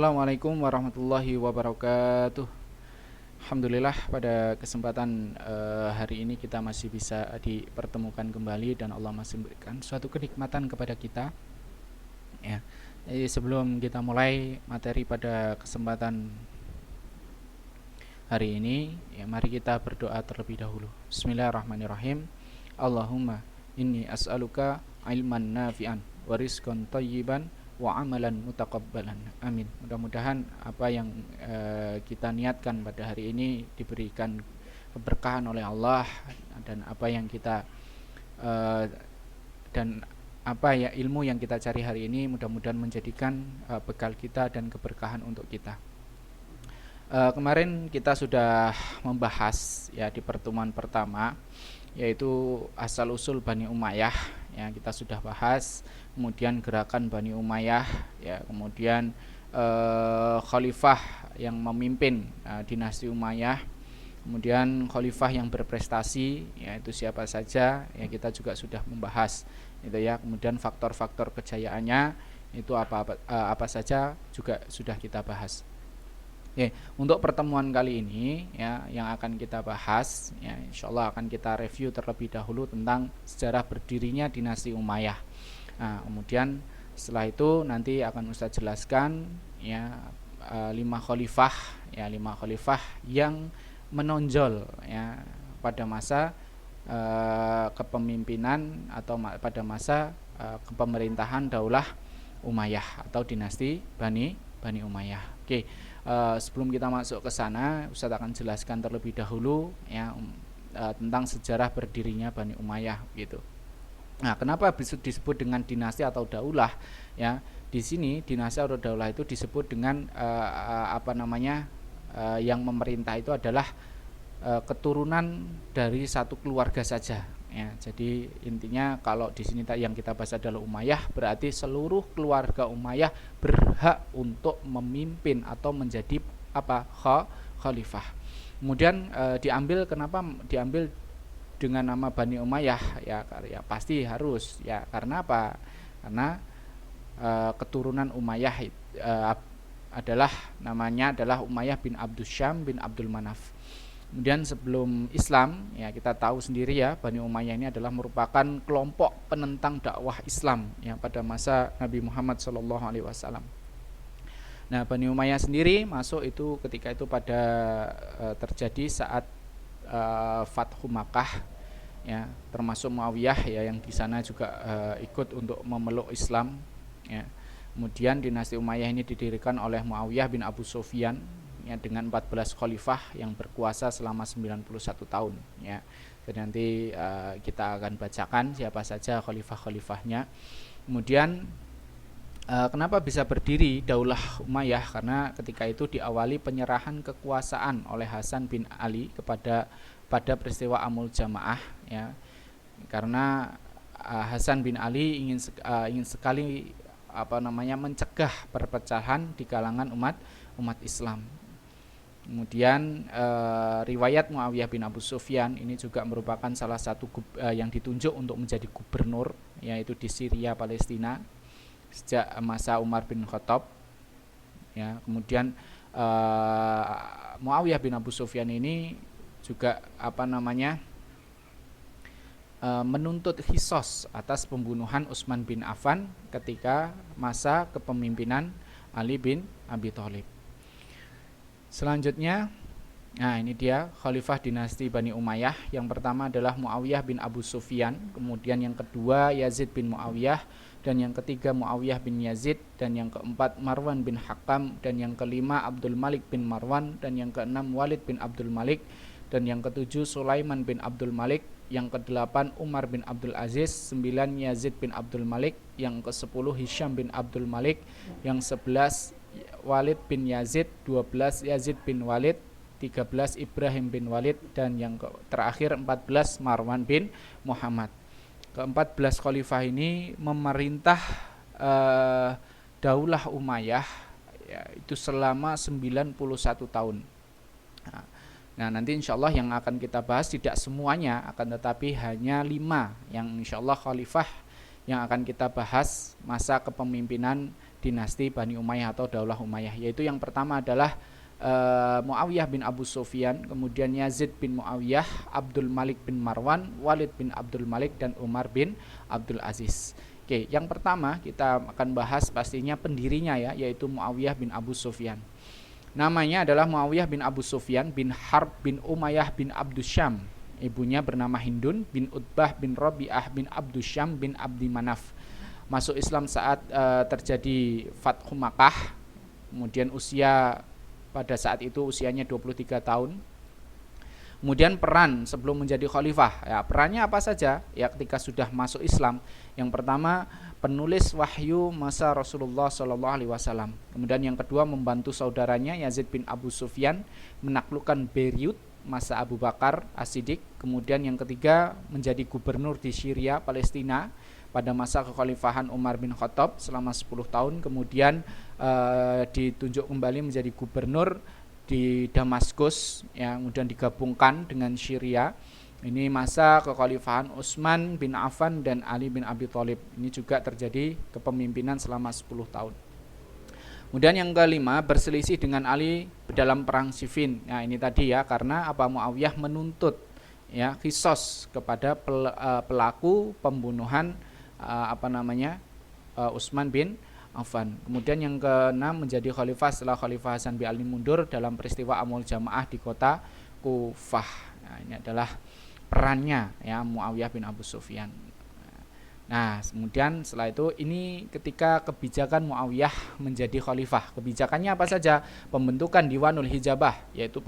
Assalamualaikum warahmatullahi wabarakatuh. Alhamdulillah pada kesempatan hari ini kita masih bisa dipertemukan kembali dan Allah masih memberikan suatu kenikmatan kepada kita. Ya. Jadi sebelum kita mulai materi pada kesempatan hari ini, ya mari kita berdoa terlebih dahulu. Bismillahirrahmanirrahim. Allahumma inni as'aluka ilman nafi'an wa rizqan thayyiban wa amalan mutaqabbalan. Amin. Mudah-mudahan apa yang kita niatkan pada hari ini diberikan keberkahan oleh Allah, dan apa yang kita dan apa ya ilmu yang kita cari hari ini mudah-mudahan menjadikan bekal kita dan keberkahan untuk kita. Kemarin kita sudah membahas ya di pertemuan pertama, yaitu asal usul Bani Umayyah. Ya, kita sudah bahas, kemudian gerakan Bani Umayyah, ya, kemudian khalifah yang memimpin dinasti Umayyah, kemudian khalifah yang berprestasi, yaitu siapa saja, ya kita juga sudah membahas itu ya. Kemudian faktor-faktor kejayaannya itu apa saja juga sudah kita bahas. Oke, untuk pertemuan kali ini ya yang akan kita bahas, ya insyaallah akan kita review terlebih dahulu tentang sejarah berdirinya dinasti Umayyah. Nah, kemudian setelah itu nanti akan Ustaz jelaskan ya 5 khalifah yang menonjol ya pada masa kepemimpinan atau pada masa kepemerintahan Daulah Umayyah atau dinasti Bani Umayyah. Oke. Sebelum kita masuk ke sana, Ustadz akan jelaskan terlebih dahulu ya tentang sejarah berdirinya Bani Umayyah gitu. Nah, kenapa disebut dengan dinasti atau daulah? Ya, di sini dinasti atau daulah itu disebut dengan yang memerintah itu adalah keturunan dari satu keluarga saja. Ya, jadi intinya kalau di sini yang kita bahas adalah Umayyah, berarti seluruh keluarga Umayyah berhak untuk memimpin atau menjadi khalifah. Kemudian kenapa diambil dengan nama Bani Umayyah? Ya pasti harus ya, karena apa? Karena keturunan Umayyah namanya adalah Umayyah bin Abdus Syam bin Abdul Manaf. Kemudian sebelum Islam, ya kita tahu sendiri ya, Bani Umayyah ini adalah merupakan kelompok penentang dakwah Islam ya pada masa Nabi Muhammad SAW. Nah, Bani Umayyah sendiri masuk itu ketika itu pada terjadi saat Fathu Makkah ya, termasuk Muawiyah ya yang di sana juga ikut untuk memeluk Islam ya. Kemudian dinasti Umayyah ini didirikan oleh Muawiyah bin Abu Sufyan ya, dengan 14 khalifah yang berkuasa selama 91 tahun ya. Jadi nanti kita akan bacakan siapa saja khalifah-khalifahnya. Kemudian kenapa bisa berdiri Daulah Umayyah? Karena ketika itu diawali penyerahan kekuasaan oleh Hasan bin Ali pada peristiwa Amul Jamaah ya. Karena Hasan bin Ali ingin sekali mencegah perpecahan di kalangan umat Islam. Kemudian riwayat Muawiyah bin Abu Sufyan ini juga merupakan salah satu yang ditunjuk untuk menjadi gubernur, yaitu di Syria Palestina sejak masa Umar bin Khattab ya. Kemudian Muawiyah bin Abu Sufyan ini juga menuntut qisas atas pembunuhan Utsman bin Affan ketika masa kepemimpinan Ali bin Abi Thalib. Selanjutnya, nah ini dia khalifah dinasti Bani Umayyah. Yang pertama adalah Muawiyah bin Abu Sufyan, kemudian yang kedua Yazid bin Muawiyah, dan yang ketiga Muawiyah bin Yazid, dan yang keempat Marwan bin Hakam, dan yang kelima Abdul Malik bin Marwan, dan yang keenam Walid bin Abdul Malik, dan yang ketujuh Sulaiman bin Abdul Malik, yang kedelapan Umar bin Abdul Aziz, 9 Yazid bin Abdul Malik, yang ke-10 Hisham bin Abdul Malik, yang 11 Walid bin Yazid, 12 Yazid bin Walid, 13 Ibrahim bin Walid, dan yang terakhir 14 Marwan bin Muhammad. Ke-14 khalifah ini memerintah Daulah Umayyah ya, itu selama 91 tahun. Nah, nanti insyaallah yang akan kita bahas tidak semuanya, akan tetapi hanya 5 yang insyaallah khalifah yang akan kita bahas masa kepemimpinan dinasti Bani Umayyah atau Daulah Umayyah, yaitu yang pertama adalah Muawiyah bin Abu Sufyan, kemudian Yazid bin Muawiyah, Abdul Malik bin Marwan, Walid bin Abdul Malik, dan Umar bin Abdul Aziz. Oke, yang pertama kita akan bahas pastinya pendirinya ya, yaitu Muawiyah bin Abu Sufyan. Namanya adalah Muawiyah bin Abu Sufyan bin Harb bin Umayyah bin Abdusyam. Ibunya bernama Hindun bin Utbah bin Rabi'ah bin Abdusyam bin Abdi Manaf. Masuk Islam saat terjadi Fathu Makkah. Kemudian pada saat itu usianya 23 tahun. Kemudian peran sebelum menjadi khalifah, ya perannya apa saja? Ya ketika sudah masuk Islam, yang pertama penulis wahyu masa Rasulullah Shallallahu Alaihi Wasallam. Kemudian yang kedua membantu saudaranya Yazid bin Abu Sufyan menaklukkan Beirut masa Abu Bakar As-Siddiq. Kemudian yang ketiga menjadi gubernur di Syria, Palestina pada masa kekhalifahan Umar bin Khattab selama 10 tahun. Kemudian ditunjuk kembali menjadi gubernur di Damaskus, yang kemudian digabungkan dengan Syria. Ini masa kekhalifahan Utsman bin Affan dan Ali bin Abi Thalib. Ini juga terjadi kepemimpinan selama 10 tahun. Kemudian yang kelima berselisih dengan Ali dalam perang Siffin. Nah ini tadi ya, karena Muawiyah menuntut ya qisas kepada pelaku pembunuhan Utsman bin Affan. Kemudian yang keenam menjadi khalifah setelah Khalifah Hasan bin Ali mundur dalam peristiwa Amul Jamaah di kota Kufah. Nah, ini adalah perannya ya Muawiyah bin Abu Sufyan. Nah, kemudian setelah itu ini ketika kebijakan Muawiyah menjadi khalifah. Kebijakannya apa saja? Pembentukan Diwanul Hijabah, yaitu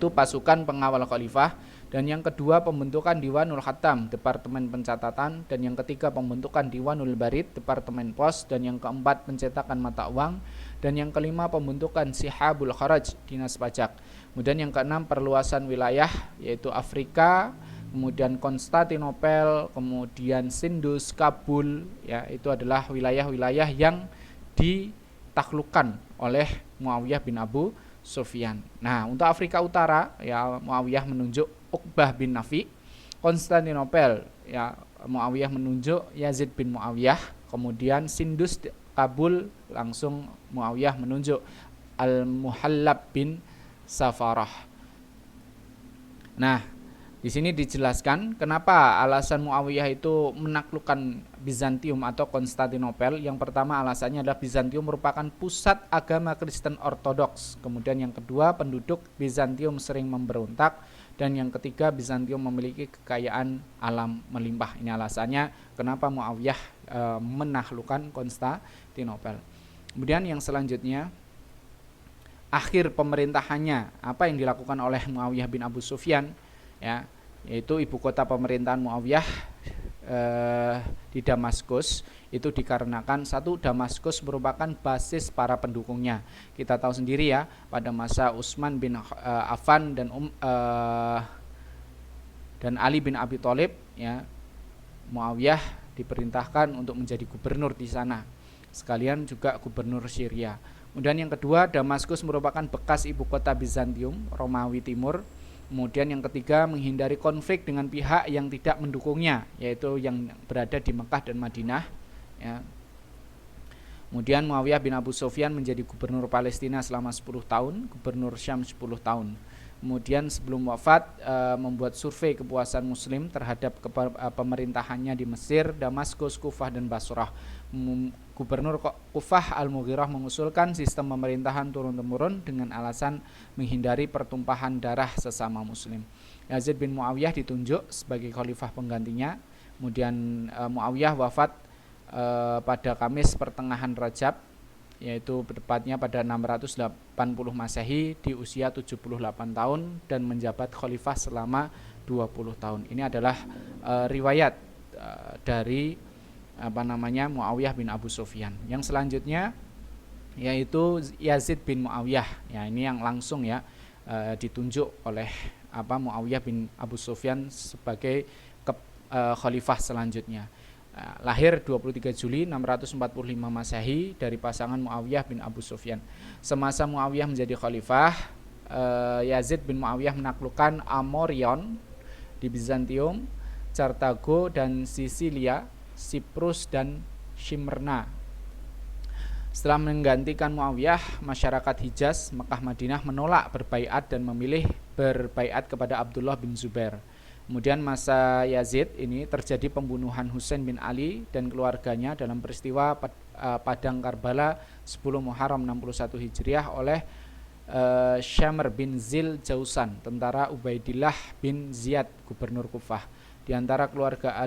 pasukan pengawal khalifah. Dan yang kedua pembentukan Diwanul Hatam, Departemen Pencatatan. Dan yang ketiga pembentukan Diwanul Barid, Departemen Pos. Dan yang keempat pencetakan mata uang. Dan yang kelima pembentukan Sihabul Kharaj, Dinas Pajak. Kemudian yang keenam perluasan wilayah, yaitu Afrika, kemudian Konstantinopel, kemudian Sindus, Kabul, ya itu adalah wilayah-wilayah yang ditaklukkan oleh Muawiyah bin Abu Sufyan. Nah, untuk Afrika Utara ya Muawiyah menunjuk Uqbah bin Nafi. Konstantinopel ya Muawiyah menunjuk Yazid bin Muawiyah. Kemudian Sindus, Kabul langsung Muawiyah menunjuk Al-Muhallab bin Safarah. Nah, di sini dijelaskan kenapa alasan Muawiyah itu menaklukkan Bizantium atau Konstantinopel. Yang pertama alasannya adalah Bizantium merupakan pusat agama Kristen Ortodoks. Kemudian yang kedua penduduk Bizantium sering memberontak. Dan yang ketiga Bizantium memiliki kekayaan alam melimpah. Ini alasannya kenapa Muawiyah menaklukkan Konstantinopel. Kemudian yang selanjutnya akhir pemerintahannya, apa yang dilakukan oleh Muawiyah bin Abu Sufyan ya, yaitu ibu kota pemerintahan Muawiyah di Damaskus. Itu dikarenakan satu, Damaskus merupakan basis para pendukungnya. Kita tahu sendiri ya, pada masa Utsman bin Affan dan Ali bin Abi Thalib ya, Muawiyah diperintahkan untuk menjadi gubernur di sana, sekalian juga gubernur Syria. Kemudian yang kedua, Damaskus merupakan bekas ibu kota Bizantium, Romawi Timur. Kemudian yang ketiga, menghindari konflik dengan pihak yang tidak mendukungnya, yaitu yang berada di Mekah dan Madinah ya. Kemudian Muawiyah bin Abu Sufyan menjadi gubernur Palestina selama 10 tahun, gubernur Syam 10 tahun. Kemudian sebelum wafat membuat survei kepuasan muslim terhadap pemerintahannya di Mesir, Damaskus, Kufah, dan Basrah. Gubernur Kufah Al-Mughirah mengusulkan sistem pemerintahan turun-temurun dengan alasan menghindari pertumpahan darah sesama muslim. Yazid bin Muawiyah ditunjuk sebagai khalifah penggantinya. Kemudian Muawiyah wafat pada Kamis pertengahan Rajab, yaitu tepatnya pada 680 Masehi di usia 78 tahun dan menjabat khalifah selama 20 tahun. Ini adalah riwayat dari Muawiyah bin Abu Sufyan. Yang selanjutnya yaitu Yazid bin Muawiyah. Ya, ini yang langsung ya ditunjuk oleh Muawiyah bin Abu Sufyan sebagai khalifah selanjutnya. Lahir 23 Juli 645 Masehi dari pasangan Muawiyah bin Abu Sufyan. Semasa Muawiyah menjadi khalifah, Yazid bin Muawiyah menaklukkan Amorion di Bizantium, Carthago dan Sisilia, Siprus dan Smyrna Setelah menggantikan Muawiyah, masyarakat Hijaz, Mekah, Madinah menolak berbaiat dan memilih berbaiat kepada Abdullah bin Zubair. Kemudian masa Yazid ini terjadi pembunuhan Husain bin Ali dan keluarganya dalam peristiwa Padang Karbala 10 Muharram 61 Hijriah oleh Syamr bin Zil Jausan, tentara Ubaidillah bin Ziyad, gubernur Kufah. Di antara keluarga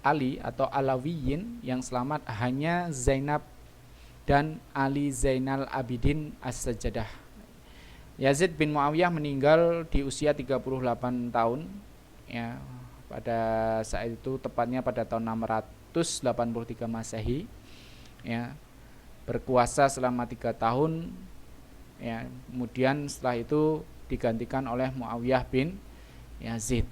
Ali atau Alawiyin yang selamat hanya Zainab dan Ali Zainal Abidin As-Sajjadah. Yazid bin Muawiyah meninggal di usia 38 tahun ya, pada saat itu tepatnya pada tahun 683 Masehi ya, berkuasa selama 3 tahun ya, kemudian setelah itu digantikan oleh Muawiyah bin Yazid.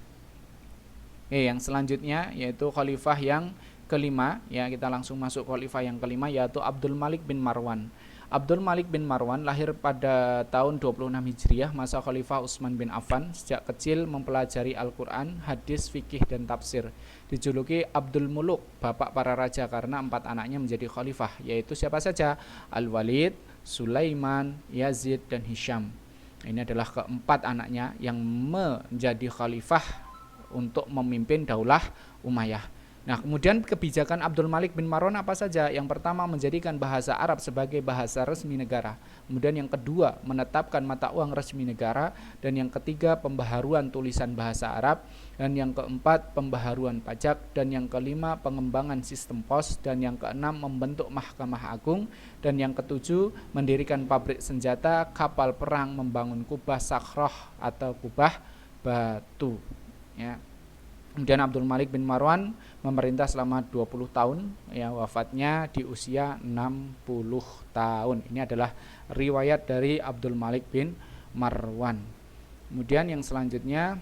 Yang selanjutnya yaitu khalifah yang kelima ya, kita langsung masuk khalifah yang kelima, yaitu Abdul Malik bin Marwan. Abdul Malik bin Marwan lahir pada tahun 26 Hijriah, masa Khalifah Utsman bin Affan. Sejak kecil mempelajari Al-Quran, hadis, fikih, dan tafsir. Dijuluki Abdul Muluk, bapak para raja, karena 4 anaknya menjadi khalifah, yaitu siapa saja? Al-Walid, Sulaiman, Yazid, dan Hisham. Ini adalah keempat anaknya yang menjadi khalifah untuk memimpin daulah Umayyah. Nah, kemudian kebijakan Abdul Malik bin Marwan apa saja? Yang pertama, menjadikan bahasa Arab sebagai bahasa resmi negara. Kemudian yang kedua, menetapkan mata uang resmi negara. Dan yang ketiga, pembaharuan tulisan bahasa Arab. Dan yang keempat, pembaharuan pajak. Dan yang kelima, pengembangan sistem pos. Dan yang keenam, membentuk mahkamah agung. Dan yang ketujuh, mendirikan pabrik senjata, kapal perang, membangun kubah sakhroh atau kubah batu ya. Kemudian Abdul Malik bin Marwan memerintah selama 20 tahun ya, wafatnya di usia 60 tahun. Ini adalah riwayat dari Abdul Malik bin Marwan. Kemudian yang selanjutnya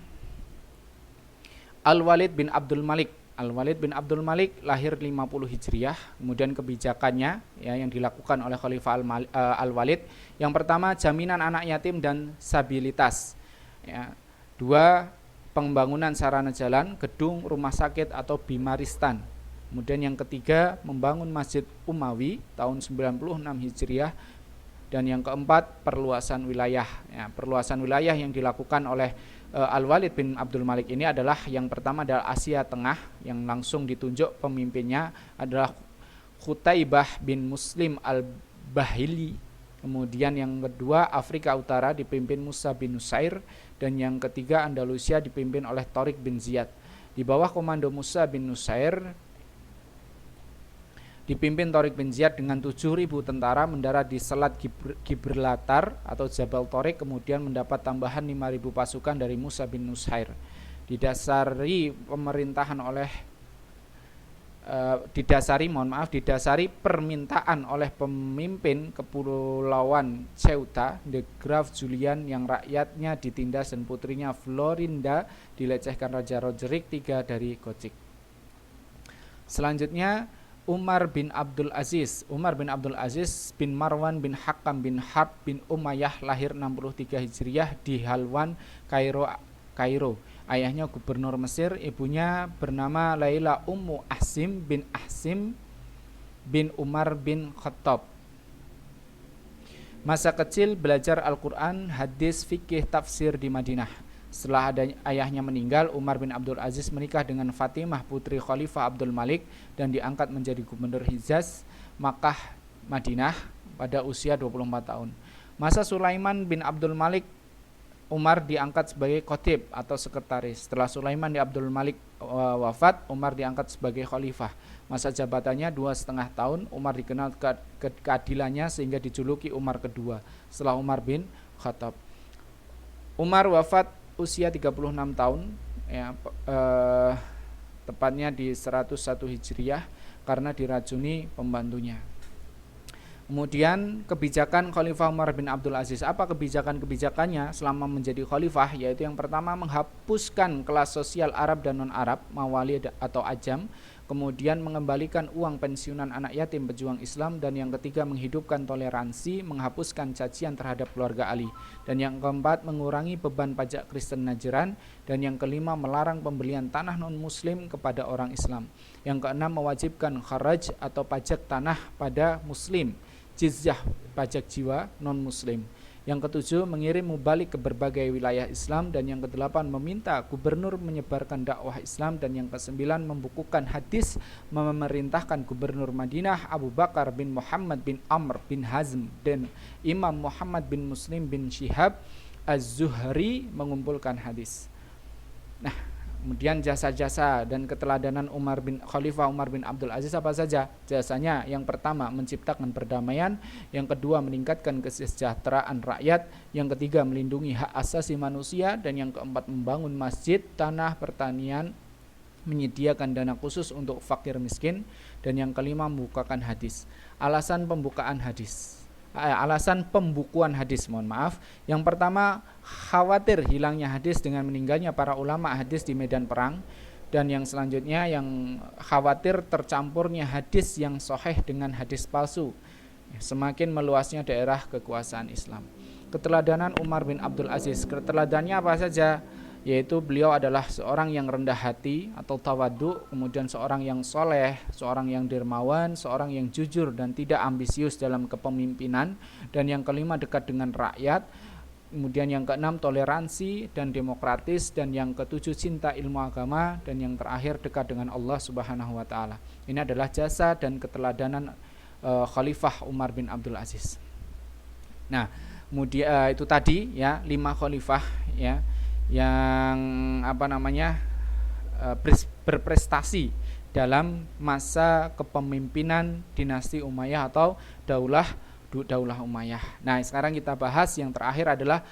Al-Walid bin Abdul Malik. Al-Walid bin Abdul Malik lahir 50 Hijriah. Kemudian kebijakannya ya, yang dilakukan oleh Khalifah Al-Walid, yang pertama, jaminan anak yatim dan stabilitas ya. 2, pembangunan sarana jalan, gedung, rumah sakit atau bimaristan. Kemudian yang ketiga, membangun Masjid Umawi tahun 96 Hijriah. Dan yang keempat, perluasan wilayah ya, perluasan wilayah yang dilakukan oleh Al-Walid bin Abdul Malik ini adalah, yang pertama adalah Asia Tengah, yang langsung ditunjuk pemimpinnya adalah Khutaibah bin Muslim Al-Bahili. Kemudian yang kedua, Afrika Utara dipimpin Musa bin Nusair. Dan yang ketiga, Andalusia dipimpin oleh Tariq bin Ziyad. Di bawah komando Musa bin Nusair dipimpin Tariq bin Ziyad dengan 7.000 tentara mendarat di Selat Gibraltar atau Jabal Tariq, kemudian mendapat tambahan 5.000 pasukan dari Musa bin Nusair. Didasari permintaan oleh pemimpin Kepulauan Ceuta, The Graf Julian, yang rakyatnya ditindas dan putrinya Florinda dilecehkan Raja Roderick III dari Gothic. Selanjutnya Umar bin Abdul Aziz. Umar bin Abdul Aziz bin Marwan bin Hakam bin Harb bin Umayyah lahir 63 Hijriah di Halwan, Kairo. Ayahnya gubernur Mesir, ibunya bernama Laila Ummu Ahsim bin Umar bin Khattab. Masa kecil belajar Al-Quran, hadis, fikih, tafsir di Madinah. Setelah ayahnya meninggal, Umar bin Abdul Aziz menikah dengan Fatimah, putri Khalifah Abdul Malik, dan diangkat menjadi gubernur Hijaz, Makkah, Madinah pada usia 24 tahun. Masa Sulaiman bin Abdul Malik, Umar diangkat sebagai khatib atau sekretaris. Setelah Sulaiman bin Abdul Malik wafat, Umar diangkat sebagai khalifah. Masa jabatannya 2,5 tahun. Umar dikenal keadilannya sehingga dijuluki Umar kedua setelah Umar bin Khattab. Umar wafat usia 36 tahun ya, tepatnya di 101 Hijriah karena diracuni pembantunya. Kemudian kebijakan Khalifah Umar bin Abdul Aziz. Apa kebijakannya selama menjadi khalifah? Yaitu yang pertama, menghapuskan kelas sosial Arab dan non-Arab, mawali atau ajam. Kemudian mengembalikan uang pensiunan anak yatim pejuang Islam. Dan yang ketiga, menghidupkan toleransi, menghapuskan cacian terhadap keluarga Ali. Dan yang keempat, mengurangi beban pajak Kristen Najran. Dan yang kelima, melarang pembelian tanah non-muslim kepada orang Islam. Yang keenam, mewajibkan kharaj atau pajak tanah pada muslim. jizyah, pajak jiwa non-muslim. Yang ketujuh, mengirim mubalik ke berbagai wilayah Islam. Dan yang kedelapan, meminta gubernur menyebarkan dakwah Islam. Dan yang kesembilan, membukukan hadis, memerintahkan gubernur Madinah Abu Bakar bin Muhammad bin Amr bin Hazm dan Imam Muhammad bin Muslim bin Syihab Az-Zuhri mengumpulkan hadis. Nah, kemudian jasa-jasa dan keteladanan Khalifah Umar bin Abdul Aziz apa saja? Jasanya yang pertama menciptakan perdamaian, yang kedua meningkatkan kesejahteraan rakyat, yang ketiga melindungi hak asasi manusia, dan yang keempat membangun masjid, tanah, pertanian, menyediakan dana khusus untuk fakir miskin, dan yang kelima membukakan hadis. Alasan pembukuan hadis, yang pertama, khawatir hilangnya hadis dengan meninggalnya para ulama hadis di medan perang. Dan yang selanjutnya, yang khawatir tercampurnya hadis yang sahih dengan hadis palsu, semakin meluasnya daerah kekuasaan Islam. Keteladanan Umar bin Abdul Aziz, keteladannya apa saja? Yaitu beliau adalah seorang yang rendah hati atau tawadhu, kemudian seorang yang soleh, seorang yang dermawan, seorang yang jujur dan tidak ambisius dalam kepemimpinan. Dan yang kelima, dekat dengan rakyat. Kemudian yang keenam, toleransi dan demokratis. Dan yang ketujuh, cinta ilmu agama. Dan yang terakhir, dekat dengan Allah Subhanahu wa Ta'ala. Ini adalah jasa dan keteladanan Khalifah Umar bin Abdul Aziz. Nah, kemudian itu tadi ya 5 khalifah ya yang berprestasi dalam masa kepemimpinan dinasti Umayyah atau Daulah Umayyah. Nah, sekarang kita bahas yang terakhir adalah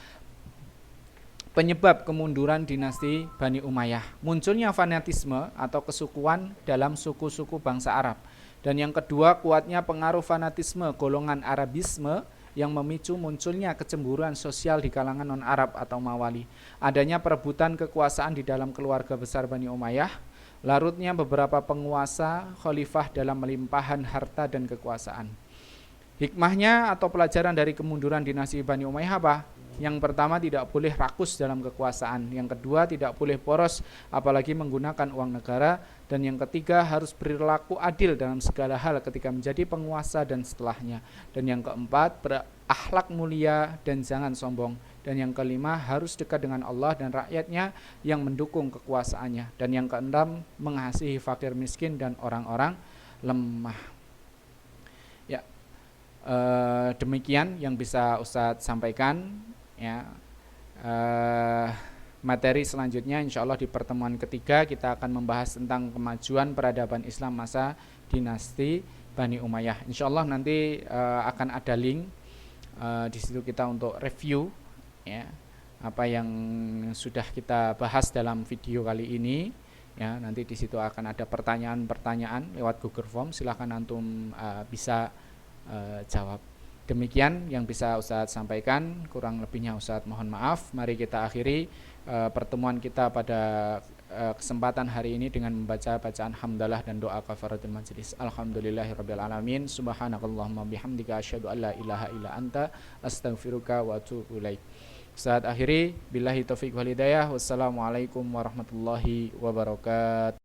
penyebab kemunduran dinasti Bani Umayyah. Munculnya fanatisme atau kesukuan dalam suku-suku bangsa Arab. Dan yang kedua, kuatnya pengaruh fanatisme golongan Arabisme yang memicu munculnya kecemburuan sosial di kalangan non-Arab atau Mawali. Adanya perebutan kekuasaan di dalam keluarga besar Bani Umayyah, larutnya beberapa penguasa khalifah dalam melimpahan harta dan kekuasaan. Hikmahnya atau pelajaran dari kemunduran dinasti Bani Umayyah apa? Yang pertama, tidak boleh rakus dalam kekuasaan. Yang kedua, tidak boleh boros apalagi menggunakan uang negara. Dan yang ketiga, harus berlaku adil dalam segala hal ketika menjadi penguasa dan setelahnya. Dan yang keempat, berakhlak mulia dan jangan sombong. Dan yang kelima, harus dekat dengan Allah dan rakyatnya yang mendukung kekuasaannya. Dan yang keenam, mengasihi fakir miskin dan orang-orang lemah. Ya, demikian yang bisa Ustadz sampaikan. Ya, materi selanjutnya insya Allah di pertemuan ketiga kita akan membahas tentang kemajuan peradaban Islam masa dinasti Bani Umayyah. Insya Allah nanti akan ada link di situ kita untuk review ya apa yang sudah kita bahas dalam video kali ini. Ya, nanti di situ akan ada pertanyaan-pertanyaan lewat Google Form. Silahkan antum bisa jawab. Demikian yang bisa Ustadz sampaikan, kurang lebihnya Ustadz mohon maaf. Mari kita akhiri pertemuan kita pada kesempatan hari ini dengan membaca bacaan hamdalah dan doa kafaratul majelis. Alhamdulillahirabbil alamin. Subhanakallahumma bihamdika asyhadu an la ilaha illa anta astaghfiruka wa atubu ilaik. Ustadz akhiri, billahi taufiq wal hidayah. Wassalamualaikum warahmatullahi wabarakatuh.